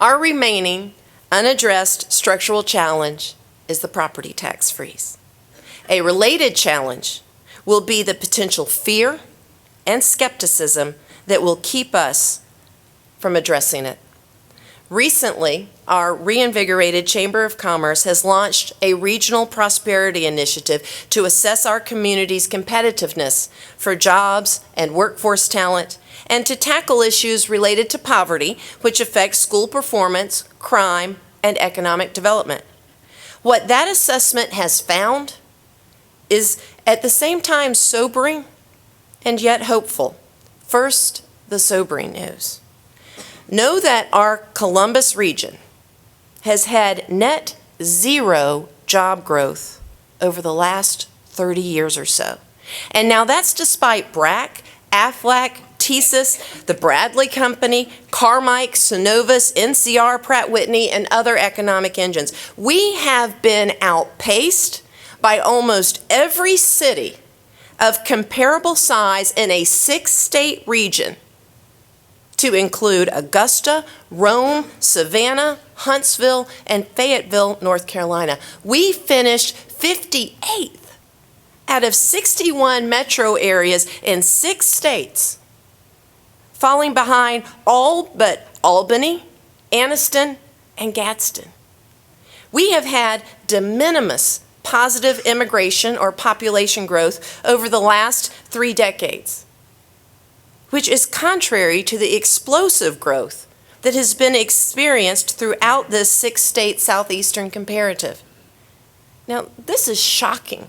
Our remaining unaddressed structural challenge is the property tax freeze. A related challenge will be the potential fear and skepticism that will keep us from addressing it. Recently, our reinvigorated Chamber of Commerce has launched a regional prosperity initiative to assess our community's competitiveness for jobs and workforce talent, and to tackle issues related to poverty, which affect school performance, crime, and economic development. What that assessment has found is at the same time sobering and yet hopeful. First, the sobering news. Know that our Columbus region has had net zero job growth over the last 30 years or so. And now that's despite BRAC, Aflac, TSYS, the Bradley Company, Carmike, Synovus, NCR, Pratt Whitney, and other economic engines. We have been outpaced by almost every city of comparable size in a 6-state region, to include Augusta, Rome, Savannah, Huntsville, and Fayetteville, North Carolina. We finished 58th out of 61 metro areas in 6 states, falling behind all but Albany, Anniston, and Gadsden. We have had de minimis positive immigration or population growth over the last 3 decades, which is contrary to the explosive growth that has been experienced throughout this 6-state southeastern comparative. Now, this is shocking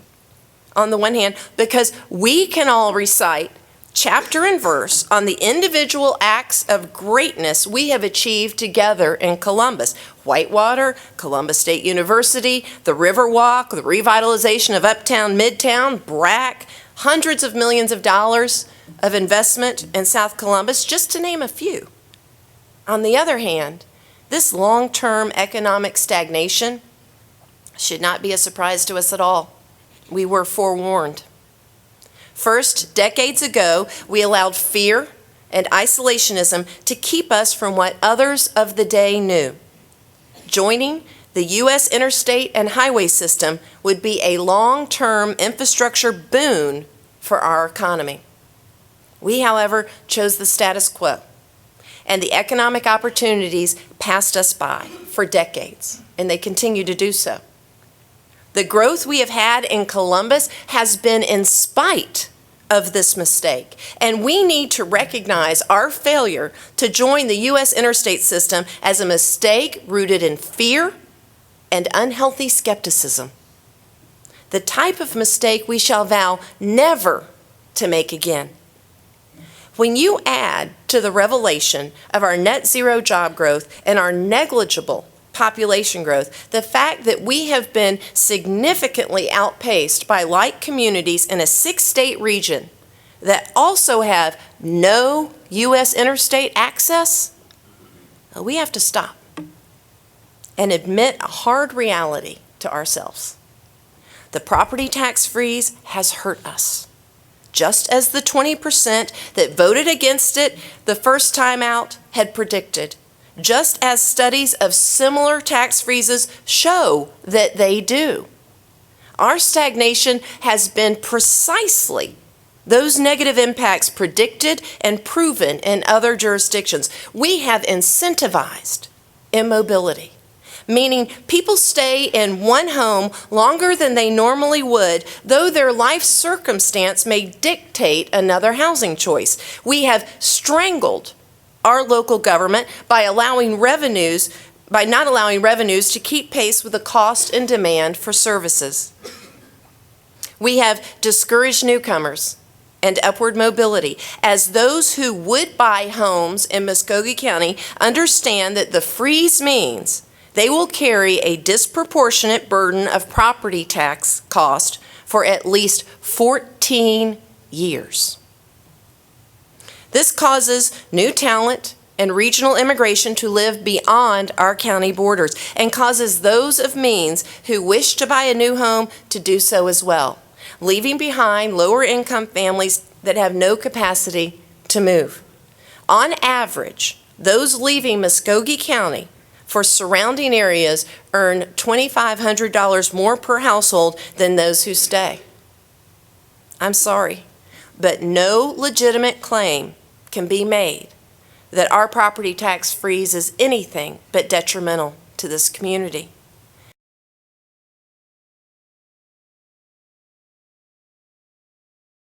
on the one hand, because we can all recite chapter and verse on the individual acts of greatness we have achieved together in Columbus. Whitewater, Columbus State University, the Riverwalk, the revitalization of Uptown, Midtown, BRAC, hundreds of millions of dollars of investment in South Columbus, just to name a few. On the other hand, this long-term economic stagnation should not be a surprise to us at all. We were forewarned. First, decades ago, we allowed fear and isolationism to keep us from what others of the day knew. Joining the U.S. interstate and highway system would be a long-term infrastructure boon for our economy. We, however, chose the status quo, and the economic opportunities passed us by for decades, and they continue to do so. The growth we have had in Columbus has been in spite of this mistake, and we need to recognize our failure to join the U.S. interstate system as a mistake rooted in fear and unhealthy skepticism. The type of mistake we shall vow never to make again. When you add to the revelation of our net zero job growth and our negligible population growth the fact that we have been significantly outpaced by like communities in a 6-state region that also have no U.S. interstate access, we have to stop and admit a hard reality to ourselves. The property tax freeze has hurt us, just as the 20% that voted against it the first time out had predicted, just as studies of similar tax freezes show that they do. Our stagnation has been precisely those negative impacts predicted and proven in other jurisdictions. We have incentivized immobility, meaning people stay in one home longer than they normally would, though their life circumstance may dictate another housing choice. We have strangled our local government by not allowing revenues to keep pace with the cost and demand for services. We have discouraged newcomers and upward mobility, as those who would buy homes in Muskogee County understand that the freeze means they will carry a disproportionate burden of property tax cost for at least 14 years. This causes new talent and regional immigration to live beyond our county borders, and causes those of means who wish to buy a new home to do so as well, leaving behind lower income families that have no capacity to move. On average, those leaving Muskogee County for surrounding areas earn $2,500 more per household than those who stay. I'm sorry, but no legitimate claim can be made that our property tax freeze is anything but detrimental to this community.